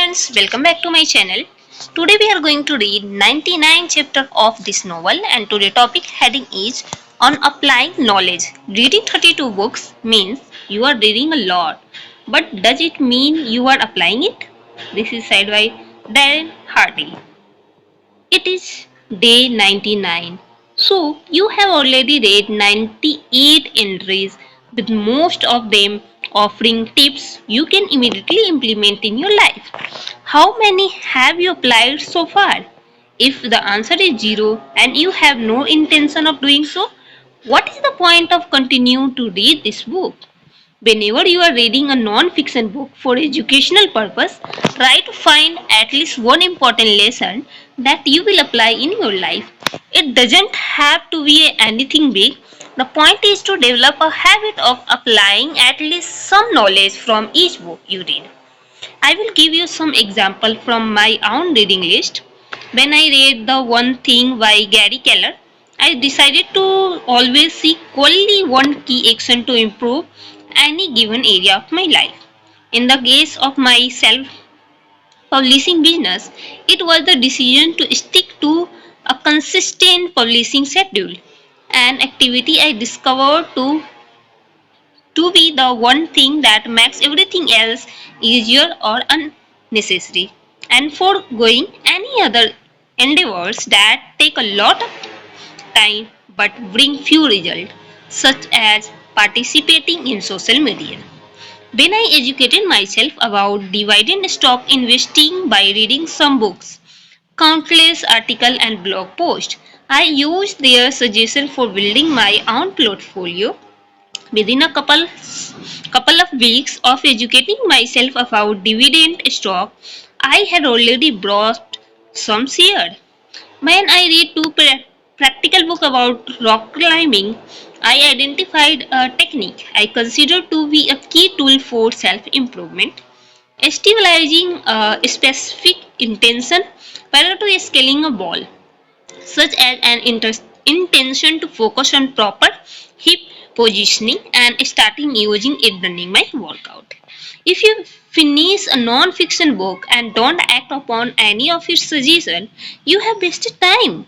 friends, welcome back to my channel. Today we are going to read 99 chapter of this novel and today topic heading is on applying knowledge. Reading 32 books means you are reading a lot, but does it mean you are applying it? This is said by Darren Hardy. It is day 99. So you have already read 98 entries with most of them offering tips you can immediately implement in your life. How many have you applied so far? If the answer is 0 and you have no intention of doing so, what is the point of continuing to read this book? Whenever you are reading a non-fiction book for educational purpose, try to find at least one important lesson that you will apply in your life. It doesn't have to be anything big. The point is to develop a habit of applying at least some knowledge from each book you read. I will give you some example from my own reading list. When I read The One Thing by Gary Keller, I decided to always seek only one key action to improve any given area of my life. In the case of my self publishing business, it was the decision to stick to a consistent publishing schedule, an activity I discovered to be the one thing that makes everything else easier or unnecessary, and foregoing any other endeavors that take a lot of time but bring few results, such as participating in social media. When I educated myself about dividend stock investing by reading some books, countless articles and blog posts, I used their suggestion for building my own portfolio. Within a couple of weeks of educating myself about dividend stock, I had already bought some shares. When I read two practical books about rock climbing, I identified a technique I consider to be a key tool for self-improvement, stabilizing a specific intention prior to scaling a wall, such as an intention to focus on proper hip positioning and starting using it during my workout. If you finish a non-fiction book and don't act upon any of its suggestions, you have wasted time.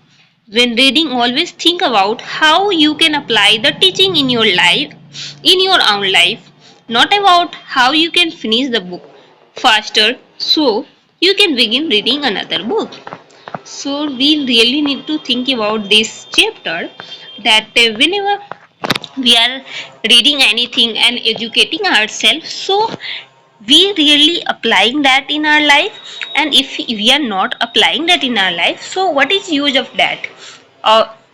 When reading, always think about how you can apply the teaching in your life, in your own life, not about how you can finish the book faster so you can begin reading another book. So we really need to think about this chapter that whenever we are reading anything and educating ourselves, so we really applying that in our life, and if we are not applying that in our life, so what is use of that,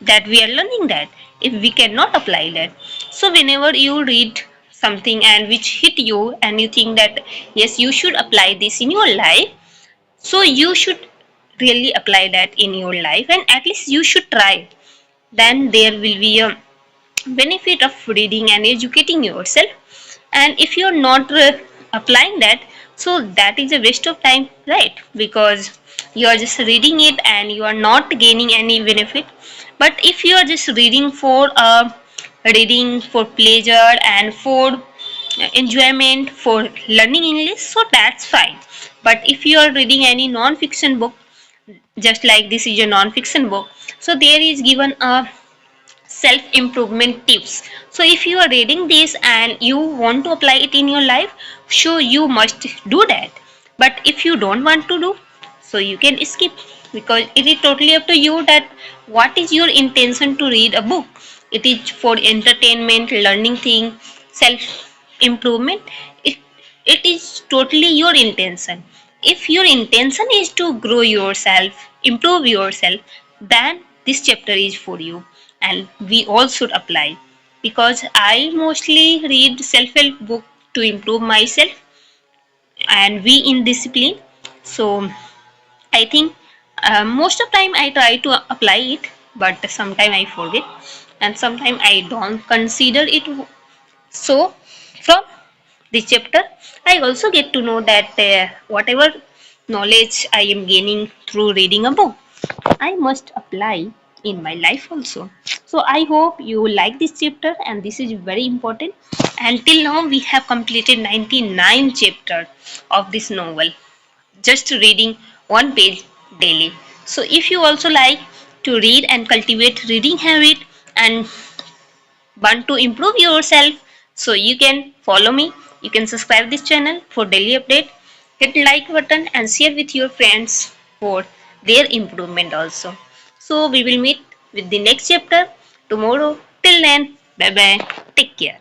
that we are learning that if we cannot apply that. So whenever you read something and which hit you and you think that yes you should apply this in your life, so you should really apply that in your life and at least you should try. Then there will be a benefit of reading and educating yourself. And if you're not applying that, so that is a waste of time, right? Because you are just reading it and you are not gaining any benefit. But if you are just reading for pleasure and for enjoyment for learning English, so that's fine. But if you are reading any non-fiction book, just like this is a non-fiction book, so there is given a self improvement tips. So if you are reading this and you want to apply it in your life, so you must do that. But if you don't want to do, so you can skip, because it is totally up to you that what is your intention to read a book. It is for entertainment, learning thing, self improvement. It is totally your intention. If your intention is to grow yourself, improve yourself, then this chapter is for you and we all should apply, because I mostly read self-help book to improve myself and be in discipline. So I think most of time I try to apply it, but sometimes I forget and sometimes I don't consider it. So from this chapter I also get to know that whatever knowledge I am gaining through reading a book, I must apply in my life also. So I hope you like this chapter and this is very important. Until now we have completed 99 chapter of this novel. just reading one page daily. So if you also like to read and cultivate reading habit and want to improve yourself, so you can follow me, you can subscribe this channel for daily update, hit like button and share with your friends for their improvement also. So we will meet with the next chapter tomorrow. Till then, bye bye, take care.